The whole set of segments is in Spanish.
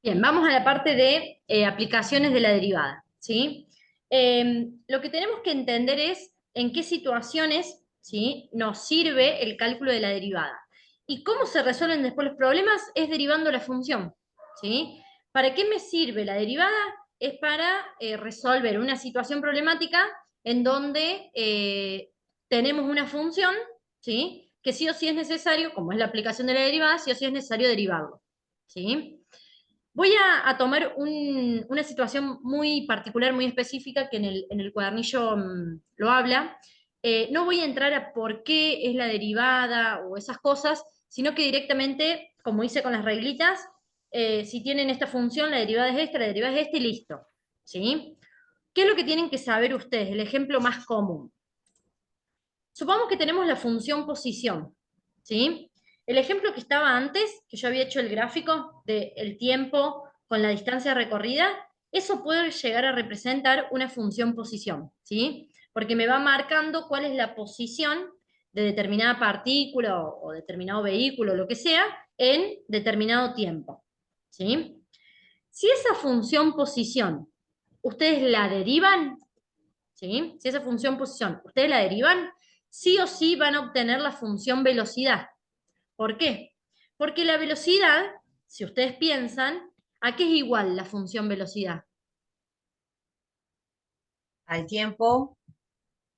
Bien, vamos a la parte de aplicaciones de la derivada, ¿sí? Lo que tenemos que entender es en qué situaciones, ¿sí?, nos sirve el cálculo de la derivada. Y cómo se resuelven después los problemas es derivando la función, ¿sí? ¿Para qué me sirve la derivada? Es para resolver una situación problemática en donde tenemos una función, ¿sí?, que sí o sí es necesario, como es la aplicación de la derivada, sí o sí es necesario derivarlo, ¿sí? Voy a tomar una situación muy particular, muy específica, que en el cuadernillo lo habla. No voy a entrar a por qué es la derivada o esas cosas, sino que directamente, como hice con las reglitas, si tienen esta función, la derivada es esta, la derivada es esta y listo. ¿Sí? ¿Qué es lo que tienen que saber ustedes? El ejemplo más común. Supongamos que tenemos la función posición, ¿sí? El ejemplo que estaba antes, que yo había hecho el gráfico del tiempo con la distancia recorrida, eso puede llegar a representar una función posición, ¿sí? Porque me va marcando cuál es la posición de determinada partícula o determinado vehículo, lo que sea, en determinado tiempo, ¿sí? Si esa función posición ustedes la derivan, ¿sí? Si esa función posición ustedes la derivan, sí o sí van a obtener la función velocidad. ¿Por qué? Porque la velocidad, si ustedes piensan, ¿a qué es igual la función velocidad? Al tiempo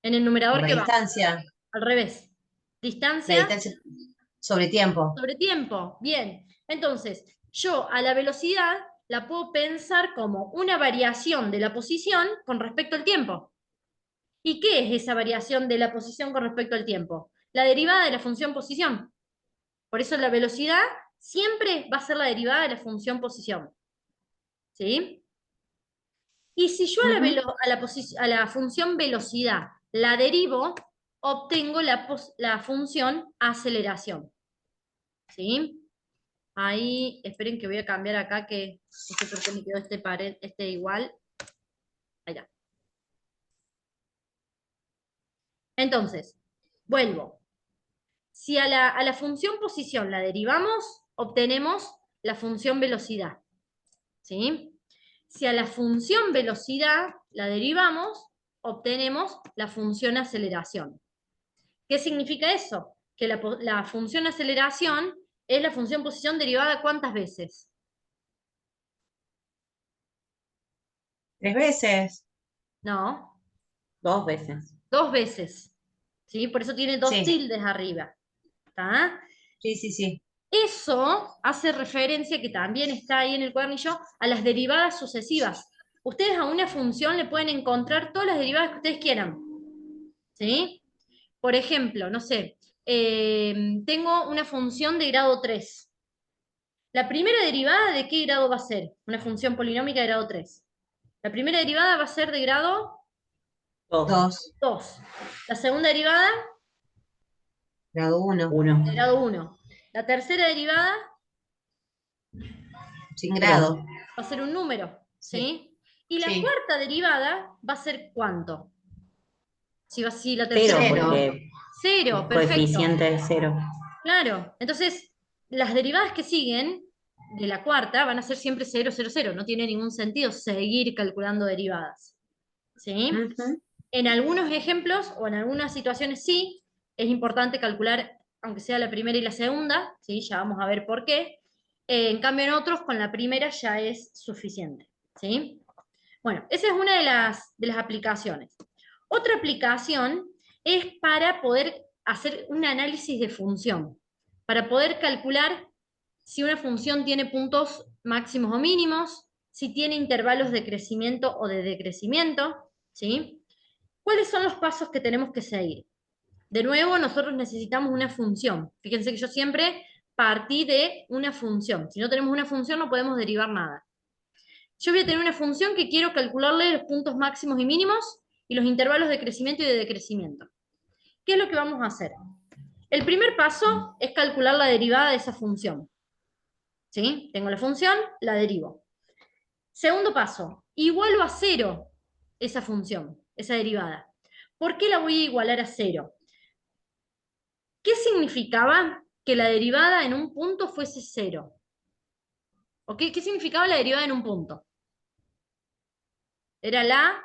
En el por numerador, la ¿qué va? distancia, Al revés. la Distancia distancia sobre tiempo. sobre tiempo. Bien. Entonces, yo a la velocidad la puedo pensar como una variación de la posición con respecto al tiempo. ¿Y qué es esa variación de la posición con respecto al tiempo? La derivada de la función posición. Por eso la velocidad siempre va a ser la derivada de la función posición. ¿Sí? Y si yo a la, Ujú. a la función velocidad la derivo, obtengo la función aceleración. ¿Sí? Ahí, esperen que voy a cambiar acá, que no sé por qué me quedó este igual. Ahí está. Entonces, vuelvo. Si a la función posición la derivamos, obtenemos la función velocidad. ¿Sí? Si a la función velocidad la derivamos, obtenemos la función aceleración. ¿Qué significa eso? Que la función aceleración es la función posición derivada ¿cuántas veces? 3 veces, No, 2 veces. 2 veces. ¿Sí? Por eso tiene dos Sí, tildes arriba. ¿Está? sí, sí, sí. Eso hace referencia, que también está ahí en el cuadernillo, a las derivadas sucesivas. Ustedes a una función le pueden encontrar todas las derivadas que ustedes quieran. ¿Sí? Por ejemplo, no sé, tengo una función de grado 3. La primera derivada, ¿de qué grado va a ser? Una función polinómica de grado 3. La primera derivada va a ser de grado Dos. 2, 2. La segunda derivada, grado 1, Uno. de grado 1. La tercera derivada sin Cero. grado. va a ser un número, Sí, ¿sí? Y la sí. cuarta derivada va a ser ¿cuánto? Si la tercera Cero, es un Cero. número. porque Cero, el perfecto. coeficiente es cero. Claro. Entonces, las derivadas que siguen de la cuarta van a ser siempre 0, 0, 0. No tiene ningún sentido seguir calculando derivadas. ¿Sí? Ujú. En algunos ejemplos o en algunas situaciones sí, es importante calcular, aunque sea la primera y la segunda, ¿sí? Ya vamos a ver por qué. En cambio, en otros, con la primera ya es suficiente. ¿Sí? Bueno, esa es una de las aplicaciones. Otra aplicación es para poder hacer un análisis de función, para poder calcular si una función tiene puntos máximos o mínimos, si tiene intervalos de crecimiento o de decrecimiento, ¿sí? ¿Cuáles son los pasos que tenemos que seguir? De nuevo, nosotros necesitamos una función. Fíjense que yo siempre partí de una función. Si no tenemos una función, no podemos derivar nada. Yo voy a tener una función que quiero calcularle los puntos máximos y mínimos y los intervalos de crecimiento y de decrecimiento. ¿Qué es lo que vamos a hacer? El primer paso es calcular la derivada de esa función. ¿Sí? Tengo la función, la derivo. Segundo paso, igualo a cero esa función, esa derivada. ¿Por qué la voy a igualar a cero? ¿Qué significaba que la derivada en un punto fuese cero? ¿O qué significaba la derivada en un punto? Era la,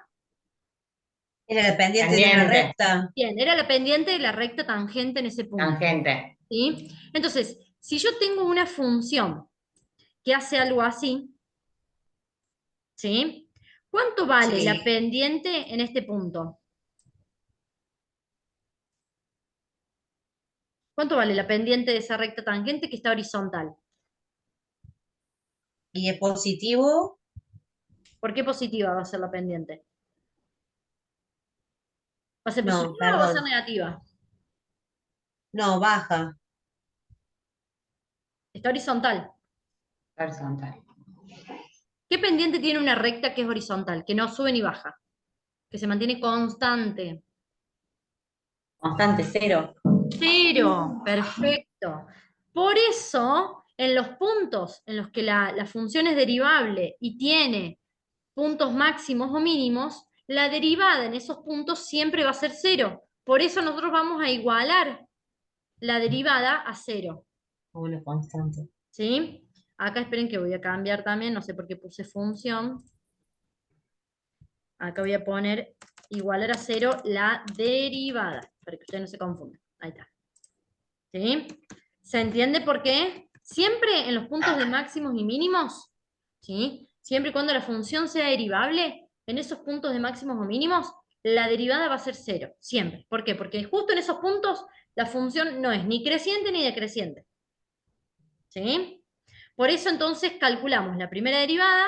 Era la pendiente de una Pendiente, recta. bien, era la pendiente de la recta tangente en ese punto, tangente. ¿sí? Entonces, si yo tengo una función que hace algo así, ¿sí? ¿Cuánto vale la Sí. pendiente en este punto? ¿Cuánto vale la pendiente de esa recta tangente que está horizontal? Y es positivo. ¿Por qué positiva va a ser la pendiente? ¿Va a ser No, positiva o va a ser perdón. negativa? No, baja. Está horizontal. Horizontal. ¿Qué pendiente tiene una recta que es horizontal, que no sube ni baja, que se mantiene constante? Constante, cero. Cero, perfecto. Por eso, en los puntos en los que la función es derivable y tiene puntos máximos o mínimos, la derivada en esos puntos siempre va a ser cero. Por eso nosotros vamos a igualar la derivada a cero. Una constante. ¿Sí? Acá esperen que voy a cambiar también, no sé por qué puse función. Acá voy a poner igualar a cero la derivada, para que ustedes no se confundan. Ahí está. ¿Sí? ¿Se entiende por qué? Siempre en los puntos de máximos y mínimos, ¿sí? Siempre y cuando la función sea derivable, en esos puntos de máximos o mínimos, la derivada va a ser cero, siempre. ¿Por qué? Porque justo en esos puntos la función no es ni creciente ni decreciente. ¿Sí? Por eso entonces calculamos la primera derivada,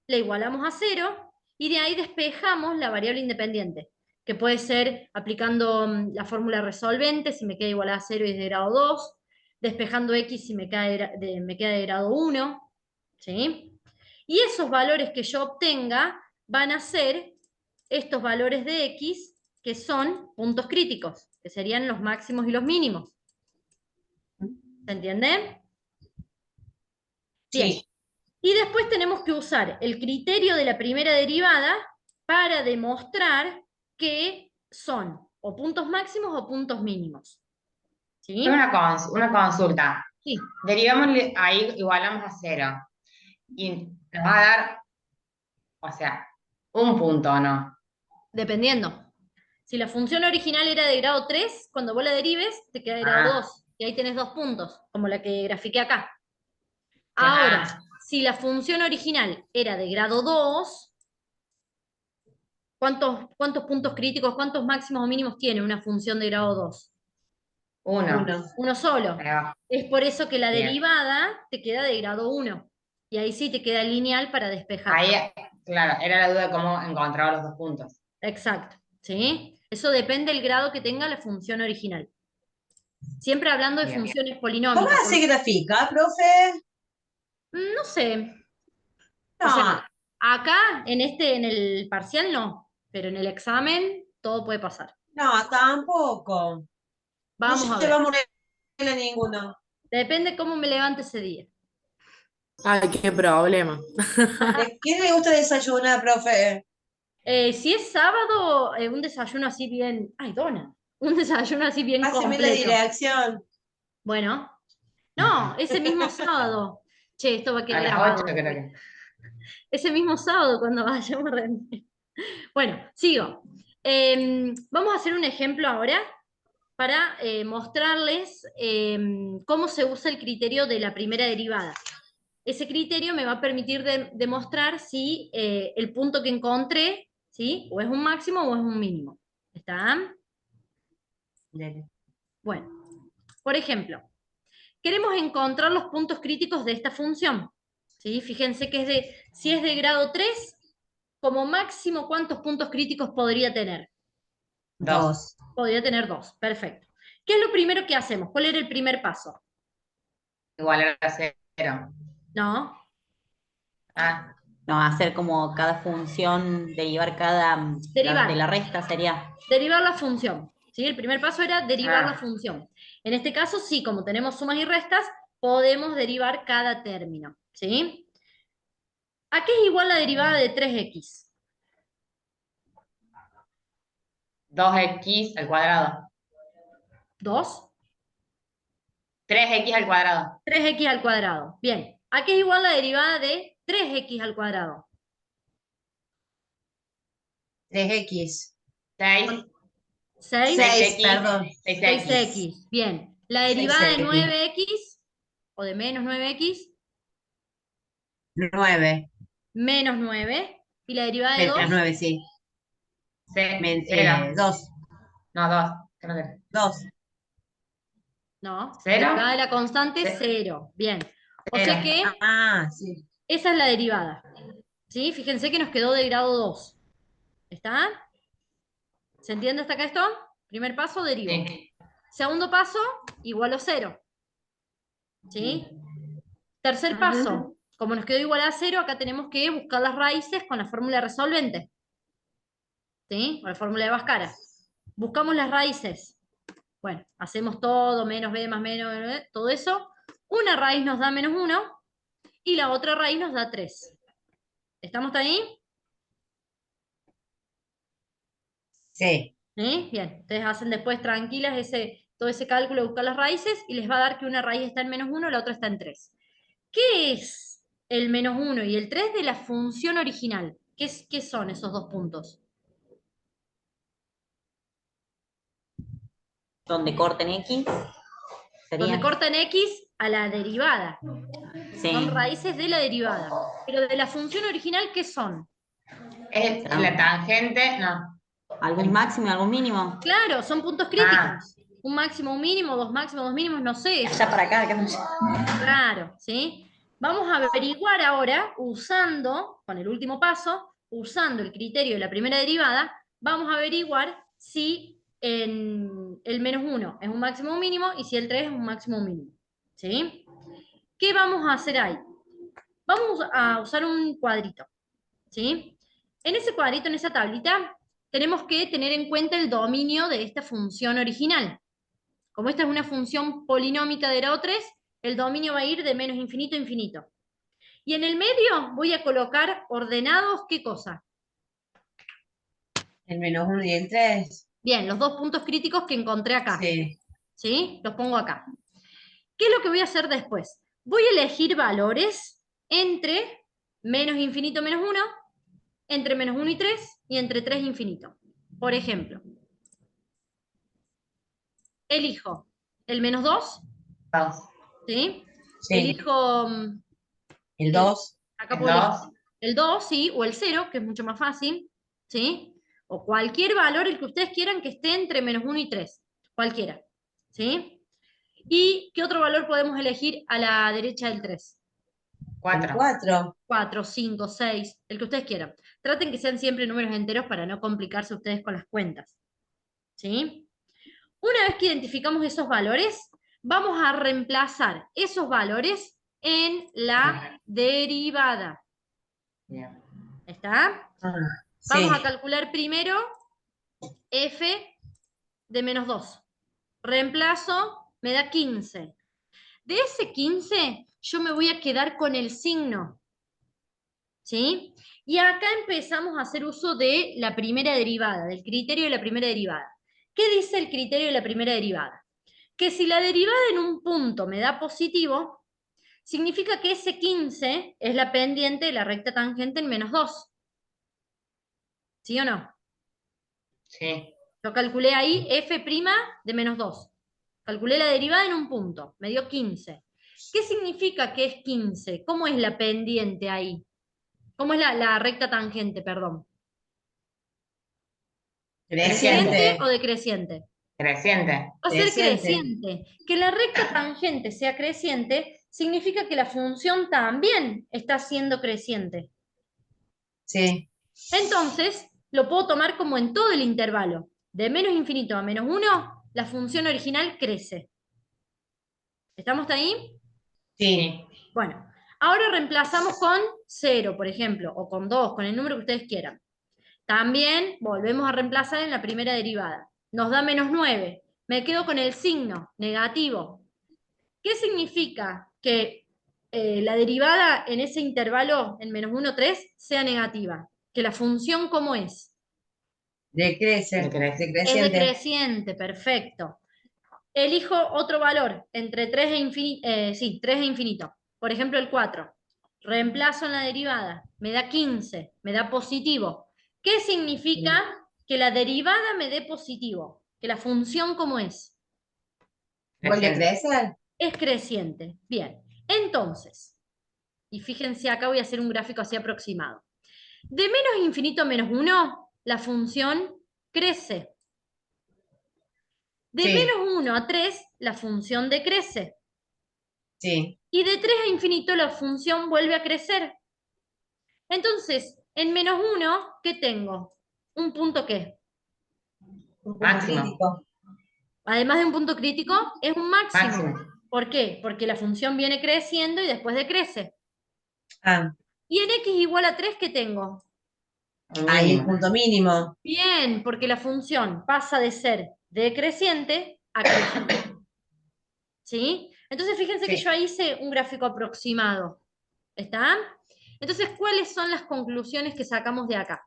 la igualamos a cero y de ahí despejamos la variable independiente, que puede ser aplicando la fórmula resolvente si me queda igual a cero y es de grado 2, despejando x si me queda de grado 1, ¿sí? Y esos valores que yo obtenga van a ser estos valores de x que son puntos críticos, que serían los máximos y los mínimos. ¿Se entiende? Bien. Sí. Y después tenemos que usar el criterio de la primera derivada para demostrar que son o puntos máximos o puntos mínimos. Tengo ¿Sí? una consulta. Sí, Derivamos ahí, igualamos a cero. Y nos va a dar, o sea, un punto, ¿no? dependiendo. Si la función original era de grado 3, cuando vos la derives, te queda de grado Ah, 2. Y ahí tenés 2 puntos, como la que grafiqué acá. Ahora, ah, si la función original era de grado 2, ¿cuántos puntos críticos, cuántos máximos o mínimos tiene una función de grado 2? uno. Uno. Uno solo. Ahí va. Es por eso que la Bien. derivada te queda de grado 1. Y ahí sí te queda lineal para despejar. Ahí, claro, era la duda de cómo encontrar los dos puntos. Exacto. ¿Sí? Eso depende del grado que tenga la función original. Siempre hablando de Bien. funciones ¿Cómo polinómicas. se grafica, profe? No sé. O sea, No, acá en el parcial no, pero en el examen todo puede pasar. no, tampoco. No Vamos a ver. llevamos regla ninguno. Depende cómo me levante ese día. Ay, qué problema. ¿De qué le gusta desayunar, profe? Si es sábado, un desayuno así bien. Ay, dona. Un desayuno así bien Páseme la completo. dirección. Bueno, no, ese mismo sábado. Che, esto va a A quedar las grabado 8 creo después. que. Ese mismo sábado cuando vayamos a rendir. Bueno, sigo. Vamos a hacer un ejemplo ahora para mostrarles cómo se usa el criterio de la primera derivada. Ese criterio me va a permitir demostrar si el punto que encontré, ¿sí? O es un máximo o es un mínimo. ¿Está? Dele. Bueno, por ejemplo, queremos encontrar los puntos críticos de esta función. ¿Sí? Fíjense que si es de grado 3, como máximo, ¿cuántos puntos críticos podría tener? Dos. Dos. Podría tener 2, perfecto. ¿Qué es lo primero que hacemos? ¿Cuál era el primer paso? Igual a cero. ¿No? Ah, No, hacer como cada función, derivar cada de la Derivar. resta sería. Derivar la función. ¿Sí? El primer paso era derivar la ah, función. En este caso, sí, como tenemos sumas y restas, podemos derivar cada término. ¿Sí? ¿A qué es igual la derivada de 3x? 2x al cuadrado. 2. 3x al cuadrado. 3x al cuadrado. Bien. ¿A qué es igual la derivada de 3x al cuadrado? 3x. 6, 6, 6, perdón. 6x. 6x. Bien. La derivada de 6x. 9x o de menos 9x, 9. menos 9. Y la derivada de Menos 2, 9, sí. 0. 2. No, 2. Creo que 2. no. Derivada de 0. la constante, 0. Bien. O sea que Ah, sí. esa es la derivada. ¿Sí? Fíjense que nos quedó de grado 2. ¿Está? ¿Se entiende hasta acá esto? Primer paso, derivo. Sí. Segundo paso, igual a 0. ¿Sí? Tercer paso, como nos quedó igual a 0, acá tenemos que buscar las raíces con la fórmula resolvente. ¿Sí? O la fórmula de Bhaskara. Buscamos las raíces. Bueno, hacemos todo, menos b más menos, todo eso. Una raíz nos da menos 1 y la otra raíz nos da 3. ¿Estamos ahí? Sí. ¿Sí? Bien, ustedes hacen después tranquilas todo ese cálculo de buscar las raíces y les va a dar que una raíz está en menos 1 y la otra está en 3. ¿Qué es el menos 1 y el 3 de la función original? ¿Qué son esos dos puntos? Donde corten X, Donde sería. cortan x a la derivada. Sí. Son raíces de la derivada. Pero de la función original, ¿qué son? Es la tangente, no. ¿Algún máximo y algún mínimo? Claro, son puntos críticos. Un máximo, un mínimo, dos máximos, dos mínimos, no sé. Allá para acá, acá. Claro, ¿sí? Vamos a averiguar ahora, con el último paso, usando el criterio de la primera derivada, vamos a averiguar si el menos 1 es un máximo o un mínimo y si el 3 es un máximo o un mínimo. ¿Sí? ¿Qué vamos a hacer ahí? Vamos a usar un cuadrito. ¿Sí? En ese cuadrito, en esa tablita, tenemos que tener en cuenta el dominio de esta función original. Como esta es una función polinómica de grado 3, el dominio va a ir de menos infinito a infinito. Y en el medio voy a colocar ordenados, ¿qué cosa? El menos 1 y el 3. Bien, los dos puntos críticos que encontré acá. Sí. ¿Sí? Los pongo acá. ¿Qué es lo que voy a hacer después? Voy a elegir valores entre menos infinito menos 1, entre menos 1 y 3, y entre 3 e infinito. Por ejemplo, elijo el menos 2, 2. ¿sí? Sí. Elijo El 2. acá El puedo elegir 2. el 2, sí, o el 0, que es mucho más fácil, ¿sí? O cualquier valor, el que ustedes quieran, que esté entre menos 1 y 3, cualquiera, ¿sí? ¿Y qué otro valor podemos elegir a la derecha del 3? 4. 4. 4, 5, 6, el que ustedes quieran. Traten que sean siempre números enteros para no complicarse ustedes con las cuentas, ¿sí? Una vez que identificamos esos valores, vamos a reemplazar esos valores en la derivada. Bien. ¿Está? Sí. Vamos a calcular primero f de menos 2. Reemplazo, me da 15. De ese 15, yo me voy a quedar con el signo. ¿Sí? Y acá empezamos a hacer uso de la primera derivada, del criterio de la primera derivada. ¿Qué dice el criterio de la primera derivada? Que si la derivada en un punto me da positivo, significa que ese 15 es la pendiente de la recta tangente en menos 2. ¿Sí o no? Sí. Yo calculé ahí f' de menos 2. Calculé la derivada en un punto, me dio 15. ¿Qué significa que es 15? ¿Cómo es la pendiente ahí? ¿Cómo es la recta tangente, perdón? ¿Creciente Creciente. o decreciente? Creciente. Va a ser Creciente. creciente. Que la recta tangente sea creciente significa que la función también está siendo creciente. Sí. Entonces, lo puedo tomar como en todo el intervalo. De menos infinito a menos 1, la función original crece. ¿Estamos ahí? Sí. Bueno, ahora reemplazamos con 0, por ejemplo, o con 2, con el número que ustedes quieran. También volvemos a reemplazar en la primera derivada. Nos da menos 9. Me quedo con el signo negativo. ¿Qué significa que la derivada en ese intervalo, en menos 1, 3, sea negativa? Que la función, ¿cómo es? Decrece. Decrece. Es Decreciente. decreciente, perfecto. Elijo otro valor, entre 3 e infinito. Sí, 3 e infinito. por ejemplo, el 4. Reemplazo en la derivada, me da 15, me da positivo. ¿Qué significa que la derivada me dé positivo? Que la función, ¿cómo es? ¿Vuelve a Creciente. crecer? Es creciente. Bien, entonces, y fíjense, acá voy a hacer un gráfico así aproximado. De menos infinito a menos 1, la función crece. De Sí, menos 1 a 3, la función decrece. sí. Y de 3 a infinito, la función vuelve a crecer. Entonces, en menos 1, ¿qué tengo? ¿Un punto qué? Un punto Máximo. crítico. Además de un punto crítico, es un máximo. Máximo. ¿Por qué? Porque la función viene creciendo y después decrece. Ah, Y en x igual a 3, ¿qué tengo? Un ahí el mínimo. punto mínimo. Bien, porque la función pasa de ser decreciente a creciente. ¿Sí? Entonces, fíjense que Sí. yo hice un gráfico aproximado. ¿Está? Entonces, ¿cuáles son las conclusiones que sacamos de acá?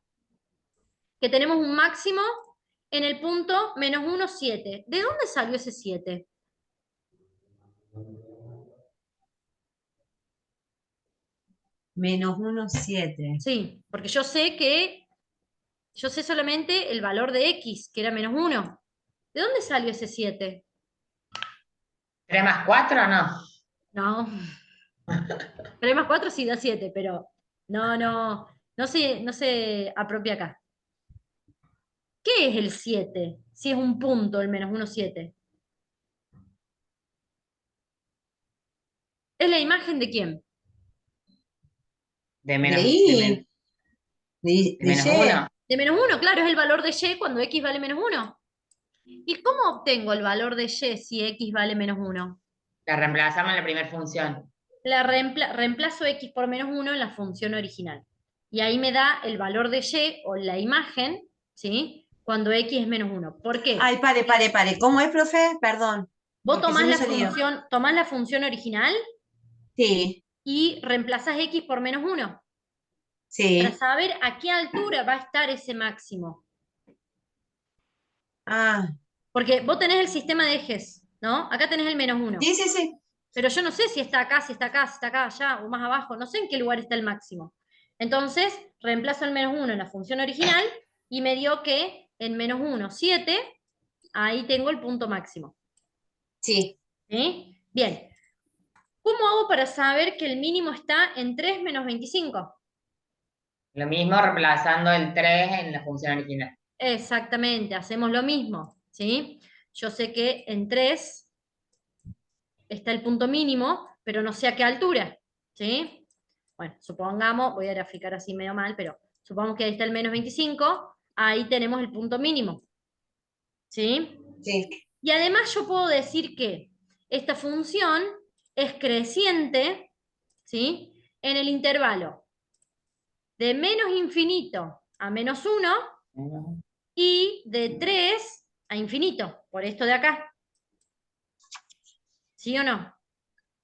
Que tenemos un máximo en el punto menos 1, 7. ¿De dónde salió ese 7? Menos 1, 7. Sí, porque yo sé solamente el valor de x, que era menos 1. ¿De dónde salió ese 7? 3 más 4, no. No. 3 más 4 sí da 7, pero no se apropia acá. ¿Qué es el 7? Si es un punto el menos 1, 7. ¿Es la imagen de quién? De De menos, I, de, de de menos Y. 1. De menos 1, claro, es el valor de y cuando x vale menos 1. ¿Y cómo obtengo el valor de y si x vale menos 1? La reemplazamos en la primera función. Reemplazo x por menos 1 en la función original. Y ahí me da el valor de y o la imagen, ¿sí? Cuando x es menos 1. ¿Por qué? Ay, pare. ¿Cómo es, profe? Perdón, Vos porque se me hizo lío. tomás la función original Sí, y reemplazás x por menos 1 para sí. saber a qué altura va a estar ese máximo. Ah, Porque vos tenés el sistema de ejes, ¿no? Acá tenés el menos 1. sí. Pero yo no sé si está acá, si está acá, si está acá, allá o más abajo. No sé en qué lugar está el máximo. Entonces, reemplazo el menos 1 en la función original y me dio que en menos 1, 7, ahí tengo el punto máximo. Sí. ¿Sí? Bien. ¿Cómo hago para saber que el mínimo está en 3 menos 25? Lo mismo reemplazando el 3 en la función original. Exactamente, hacemos lo mismo, ¿sí? Yo sé que en 3 está el punto mínimo, pero no sé a qué altura, ¿sí? Bueno, supongamos, voy a graficar así medio mal, pero supongamos que ahí está el menos 25, ahí tenemos el punto mínimo, ¿sí? Sí. Y además yo puedo decir que esta función es creciente, ¿sí? En el intervalo de menos infinito a menos 1 y de 3 a infinito, por esto de acá. ¿Sí o no?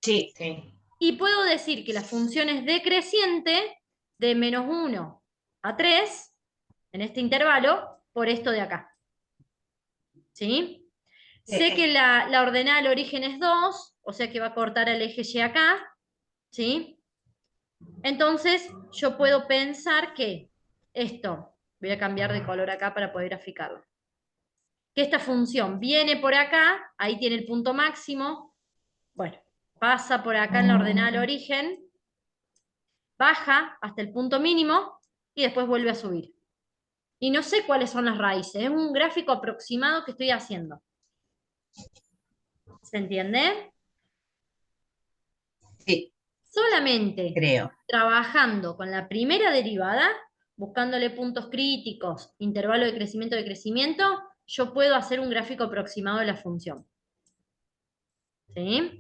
Sí. Sí. Y puedo decir que la función es decreciente de menos 1 a 3 en este intervalo por esto de acá. ¿Sí? Sé que la ordenada del origen es 2, o sea que va a cortar el eje Y acá. ¿Sí? Entonces yo puedo pensar que esto, voy a cambiar de color acá para poder graficarlo, que esta función viene por acá, ahí tiene el punto máximo, bueno, pasa por acá en la ordenada del origen, baja hasta el punto mínimo y después vuelve a subir. Y no sé cuáles son las raíces, es un gráfico aproximado que estoy haciendo. ¿Se entiende? Sí, Solamente creo. trabajando con la primera derivada, buscándole puntos críticos, intervalo de crecimiento, yo puedo hacer un gráfico aproximado de la función. ¿Sí?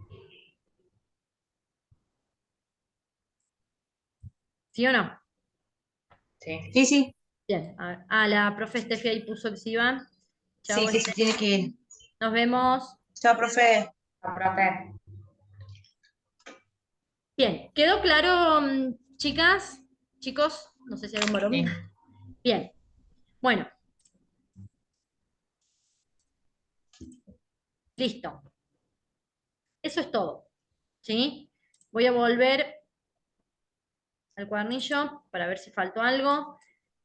¿Sí o no? Sí. Sí. Bien. La profe Steffi ahí puso que se iba. Sí, Chao, que se tiene que ir. nos vemos. Chao, profe. No, profe. Bien, ¿quedó claro, chicas? Chicos, no sé si hay un varón. Sí. Bien, bueno, listo. Eso es todo. ¿Sí? Voy a volver al cuadernillo para ver si faltó algo.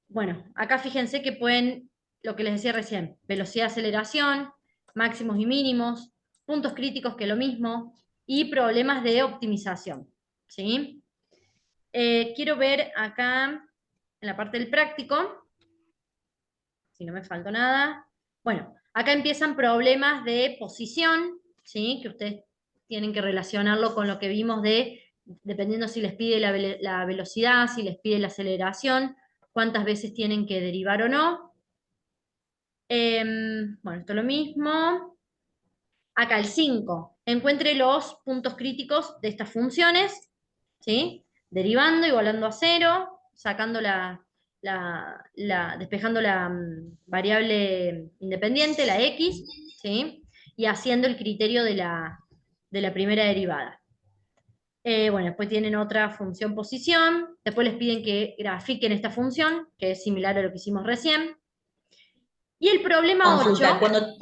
Bueno, acá fíjense que pueden, lo que les decía recién, velocidad de aceleración, máximos y mínimos, puntos críticos que lo mismo, y problemas de optimización, ¿sí? Quiero ver acá, en la parte del práctico, si no me faltó nada. Bueno, acá empiezan problemas de posición, ¿sí? Que ustedes tienen que relacionarlo con lo que vimos dependiendo si les pide la velocidad, si les pide la aceleración, cuántas veces tienen que derivar o no. Bueno, esto es lo mismo. Acá el 5. Encuentre los puntos críticos de estas funciones, ¿sí? Derivando, igualando a 0, sacando despejando la variable independiente, la x, ¿sí? Y haciendo el criterio de la primera derivada. Bueno, después tienen otra función posición, después les piden que grafiquen esta función, que es similar a lo que hicimos recién. Y el problema Consulta, 8,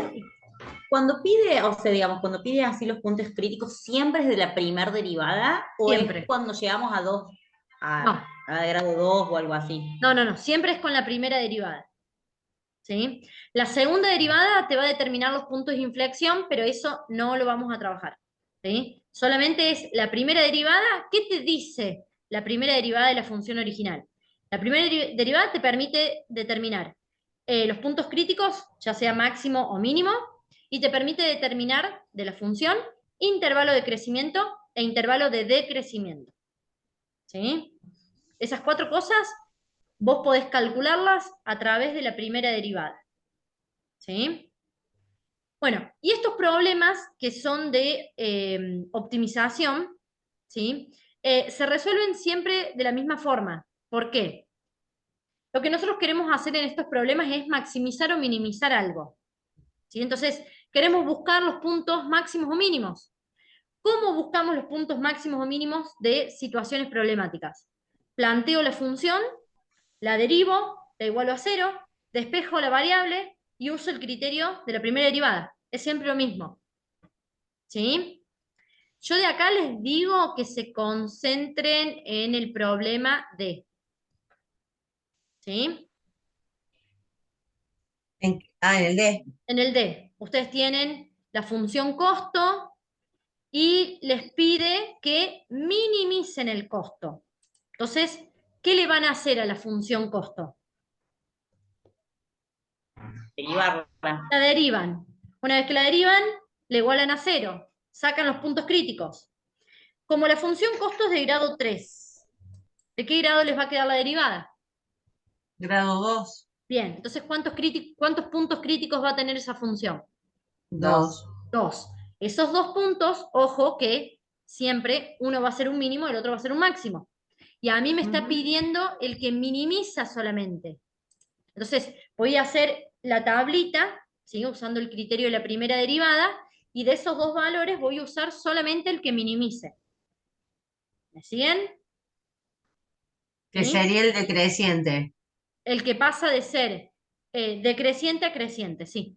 cuando pide, o sea, digamos, cuando pide así los puntos críticos, ¿siempre es de la primer derivada? ¿O siempre. es cuando llegamos a 2, No, a grado 2 o algo así? no, siempre es con la primera derivada. ¿Sí? La segunda derivada te va a determinar los puntos de inflexión, pero eso no lo vamos a trabajar. ¿Sí? Solamente es la primera derivada. ¿Qué te dice la primera derivada de la función original? La primera derivada te permite determinar los puntos críticos, ya sea máximo o mínimo, y te permite determinar de la función intervalo de crecimiento e intervalo de decrecimiento. ¿Sí? Esas 4 cosas vos podés calcularlas a través de la primera derivada. ¿Sí? Bueno, y estos problemas que son de optimización, ¿sí? Se resuelven siempre de la misma forma. ¿Por qué? Lo que nosotros queremos hacer en estos problemas es maximizar o minimizar algo. ¿Sí? Entonces, queremos buscar los puntos máximos o mínimos. ¿Cómo buscamos los puntos máximos o mínimos de situaciones problemáticas? Planteo la función, la derivo, la igualo a 0, despejo la variable y uso el criterio de la primera derivada. Es siempre lo mismo. ¿Sí? Yo de acá les digo que se concentren en el problema D. ¿Sí? En el D. En el D, ustedes tienen la función costo y les pide que minimicen el costo. Entonces, ¿qué le van a hacer a la función costo? Derivarla. La derivan. Una vez que la derivan, le igualan a 0. Sacan los puntos críticos. Como la función costo es de grado 3, ¿de qué grado les va a quedar la derivada? Grado 2. Bien, entonces, ¿cuántos puntos críticos va a tener esa función? 2. 2. Esos 2 puntos, ojo que siempre uno va a ser un mínimo y el otro va a ser un máximo. Y a mí me está pidiendo el que minimiza solamente. Entonces, voy a hacer la tablita, ¿sí? Usando el criterio de la primera derivada, y de esos 2 valores voy a usar solamente el que minimice. ¿Me siguen? Que ¿Sí? sería el decreciente. El que pasa de ser decreciente a creciente, sí.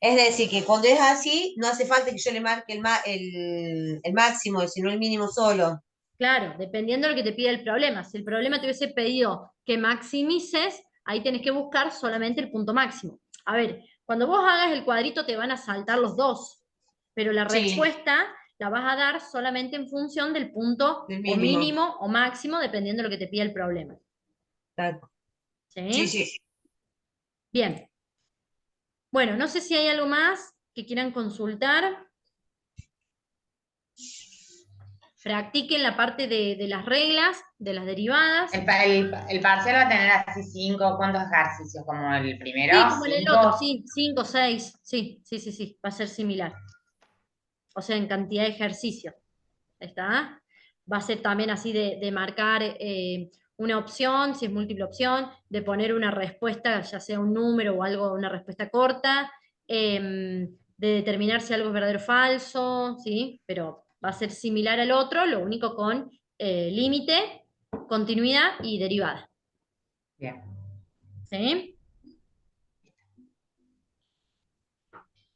Es decir, que cuando es así, no hace falta que yo le marque el máximo, sino el mínimo solo. Claro, dependiendo de lo que te pida el problema. Si el problema te hubiese pedido que maximices, ahí tenés que buscar solamente el punto máximo. A ver, cuando vos hagas el cuadrito te van a saltar los 2, pero la Sí. respuesta la vas a dar solamente en función del punto El o mínimo. mínimo o máximo, dependiendo de lo que te pida el problema. Claro. ¿Sí? Sí. Bien. Bueno, no sé si hay algo más que quieran consultar. Practiquen la parte de las reglas, de las derivadas. El parcial va a tener así 5, ¿cuántos ejercicios? Como el primero, Sí, como en el 5. otro, sí, 5, 6, sí, va a ser similar. O sea, en cantidad de ejercicios. ¿Está? Va a ser también así de marcar una opción, si es múltiple opción, de poner una respuesta, ya sea un número o algo, una respuesta corta, de determinar si algo es verdadero o falso, ¿sí? Pero va a ser similar al otro, lo único con límite, continuidad y derivada. Bien. ¿Sí?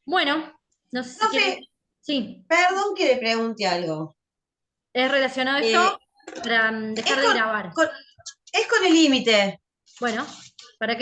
Bueno, no sé si Profe, quieren. Sí, Perdón que le pregunte algo. es relacionado a Eh, esto para dejar es de con, grabar. es con el límite. Bueno, para que